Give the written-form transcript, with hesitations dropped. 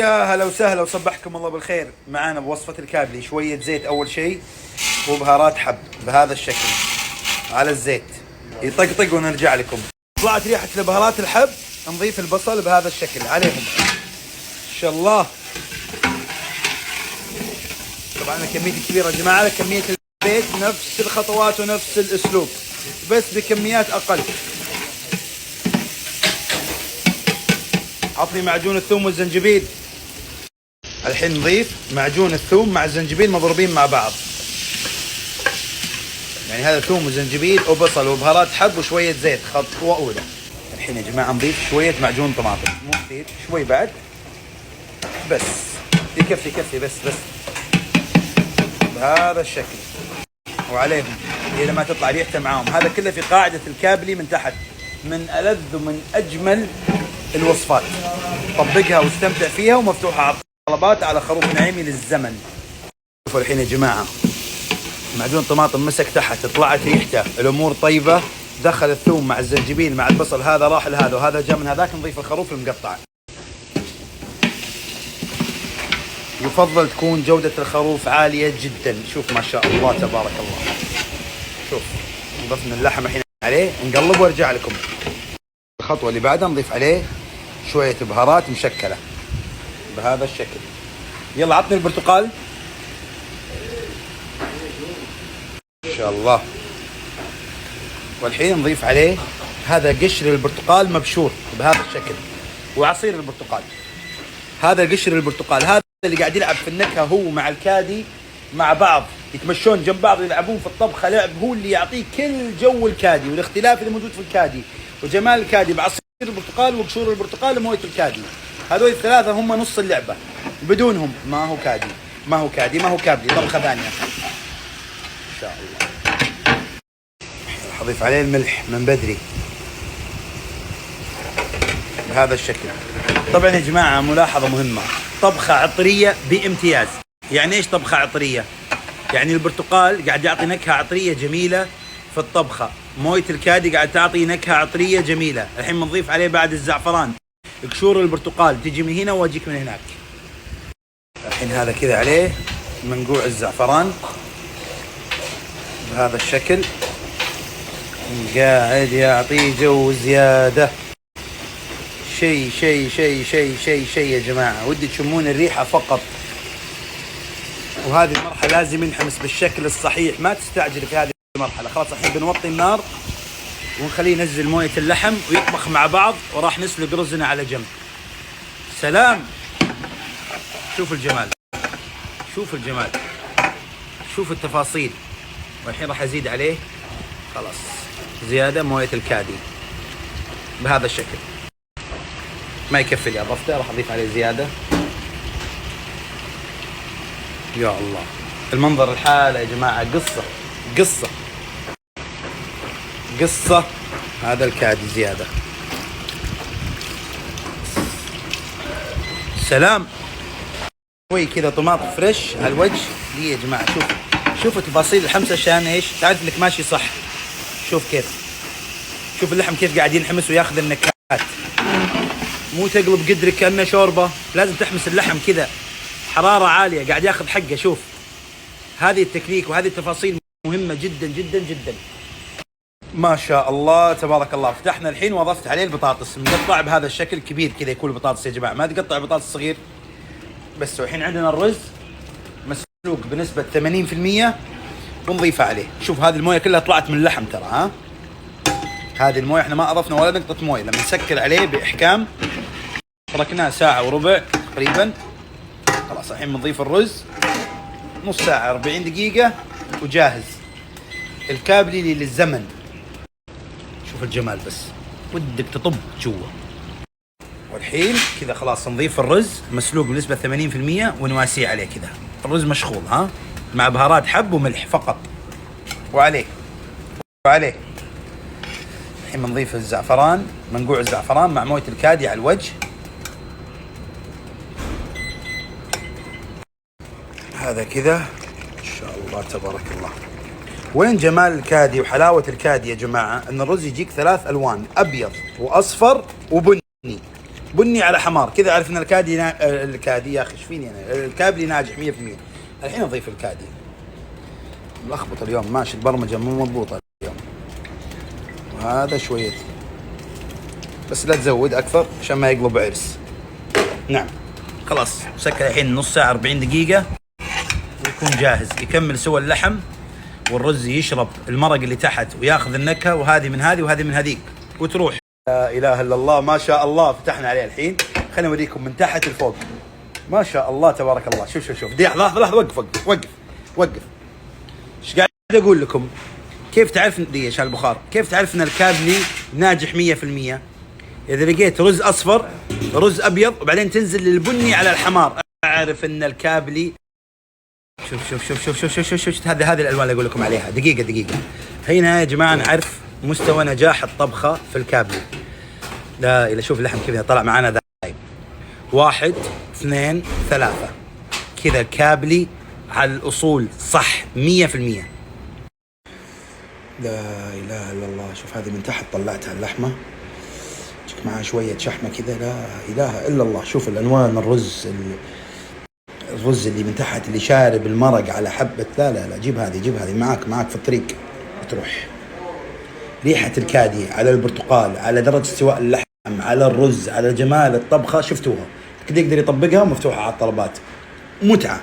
يا هلا وسهلا وصبحكم الله بالخير. معانا بوصفة الكابلي شوية زيت أول شيء وبهارات حب بهذا الشكل على الزيت يطقطق ونرجع لكم. طلعت ريحة البهارات الحب، نضيف البصل بهذا الشكل عليهم إن شاء الله. طبعا كمية كبيرة يا جماعة، كمية البيت نفس الخطوات ونفس الأسلوب بس بكميات أقل. عطني معجون الثوم والزنجبيل. الحين نضيف معجون الثوم مع الزنجبيل مضروبين مع بعض، يعني هذا ثوم وزنجبيل وبصل وبهارات حب وشوية زيت خطوة أولى. الحين يا جماعة نضيف شوية معجون طماطم، مو كثير، شوي بعد بس يكفي بس بهذا الشكل وعليهم إلى ما تطلع ريحته معاهم. هذا كله في قاعدة الكابلي من تحت، من ألذ ومن أجمل الوصفات. طبقها واستمتع فيها ومفتوحة على طلبات على خروف نعيمي للزمن. شوفوا الحين يا جماعة معجون طماطم مسك تحت، طلعت ريحته، الأمور طيبة. دخل الثوم مع الزنجبيل مع البصل، هذا راح لهذا وهذا جاء من هذاك. نضيف الخروف المقطع. يفضل تكون جودة الخروف عالية جدا. شوف ما شاء الله تبارك الله. شوف ضفنا اللحم الحين عليه، نقلب وارجع لكم. الخطوة اللي بعدها نضيف عليه شوية بهارات مشكلة بهذا الشكل. يلا عطني البرتقال ان شاء الله. والحين نضيف عليه هذا قشر البرتقال مبشور بهذا الشكل، وعصير البرتقال. هذا قشر البرتقال، هذا اللي قاعد يلعب في النكهة هو مع الكادي مع بعض، يتمشون جنب بعض يلعبون في الطبخة لعب. هو اللي يعطيه كل جو الكادي والاختلاف اللي موجود في الكادي وجمال الكادي بعصير البرتقال وقشور البرتقال وموية الكادي. هذول الثلاثة هم نص اللعبة، بدونهم ما هو كادي ما هو كابلي، طبخة ثانية إن شاء الله. راح أضيف عليه الملح من بدري بهذا الشكل. طبعا يا جماعة ملاحظة مهمة، طبخة عطرية بامتياز. يعني إيش طبخة عطرية؟ يعني البرتقال قاعد يعطي نكهة عطرية جميلة في الطبخة، موية الكادي قاعد تعطي نكهة عطرية جميلة. الحين بنضيف عليه بعد الزعفران، قشور البرتقال تجي من هنا واجيك من هناك. الحين هذا كذا عليه منقوع الزعفران بهذا الشكل، قاعد يعطي جو زيادة. شيء شيء شيء شيء شيء شيء يا جماعة، ودي تشمون الريحة فقط. وهذه المرحلة لازم ينحمس بالشكل الصحيح، ما تستعجل في هذه المرحلة. خلاص الحين بنوطي النار ونخليه ينزل موية اللحم ويطبخ مع بعض، وراح نسلق رزنا على جنب. سلام. شوف الجمال، شوف الجمال، شوف التفاصيل. والحين راح ازيد عليه خلاص زيادة موية الكادي بهذا الشكل. ما يكفي اللي اضفته، راح اضيف عليه زيادة. يا الله المنظر الحالة يا جماعة قصة. هذا الكادي زيادة. سلام. شوي كذا طماطم فريش على الوجه دي يا جماعة. شوفوا تفاصيل الحمسة عشان ايش تعرف انك ماشي صح. شوف شوف اللحم كيف قاعد ينحمس وياخذ النكهات، مو تقلب قدرك كأنه شوربة. لازم تحمس اللحم كذا حرارة عالية قاعد ياخذ حقه. شوف هذه التكنيك وهذه التفاصيل مهمة جدا جدا جدا. ما شاء الله تبارك الله. فتحنا الحين واضفت عليه البطاطس مقطع بهذا الشكل كبير كذا. يكون البطاطس يا جماعة ما تقطع بطاطس صغير بس. والحين عندنا الرز مسلوق بنسبة 80% ونضيفه عليه. شوف هذه المويه كلها طلعت من اللحم ترى. ها هذه المويه احنا ما اضفنا ولا نقطة مويه. لما نسكر عليه باحكام تركناه ساعة وربع تقريبا. خلاص الحين بنضيف الرز نص ساعة 40 دقيقة وجاهز الكابلي للزمن. شوف الجمال بس ودك تطب جوا. والحين كذا خلاص نضيف الرز مسلوق بنسبة 80% ونواسيه عليه كذا. الرز مشخوض ها مع بهارات حب وملح فقط وعليه. الحين بنضيف الزعفران، منقوع الزعفران مع موية الكادي على الوجه. هذا كذا ان شاء الله تبارك الله. وين جمال الكادي وحلاوة الكادي يا جماعة؟ ان الرز يجيك 3 ألوان، ابيض واصفر وبني. بني على حمار كذا، اعرف ان الكادي يا اخي ايش فيني انا، الكابلي ناجح 100%. الحين اضيف الكادي. ملخبط اليوم، ماشي البرمجه مو مضبوطه اليوم. وهذا شويه بس لا تزود اكثر عشان ما يقلب عرس. نعم خلاص سكر الحين نص ساعه 40 دقيقه ويكون جاهز. يكمل سوى اللحم والرز يشرب المرق اللي تحت وياخذ النكهه، وهذه من هذه وهذه من هذيك وتروح. لا اله الا الله ما شاء الله فتحنا عليه الحين. خليني اوريكم من تحت لفوق. ما شاء الله تبارك الله. شوف شوف شوف لحظه وقف وقف وقف وقف. ايش قاعد اقول لكم؟ كيف تعرف ليش هالبخار؟ كيف تعرف ان الكابلي ناجح 100%؟ اذا لقيت رز اصفر رز ابيض وبعدين تنزل للبني على الحمار، اعرف ان الكابلي. شوف شوف شوف شوف شوف شوف شوف هذه الالوان اللي اقول لكم عليها. دقيقه هنا يا جماعه نعرف مستوى نجاح الطبخه في الكابلي. لا اله، شوف اللحم كذا طلع معانا ذايب. 1 2 3 كذا الكابلي على الاصول صح 100%. لا اله الا الله. شوف هذه من تحت طلعتها اللحمه، تجيك معها شويه شحمه كذا. لا اله الا الله. شوف الالوان، الرز اللي من تحت اللي شارب المرق على حبه. لا جيب هذه معاك في الطريق بتروح. ريحه الكادي على البرتقال، على درجه استواء اللحم، على الرز، على جمال الطبخه، شفتوها كده يقدر يطبقها ومفتوحه على الطلبات. متعه.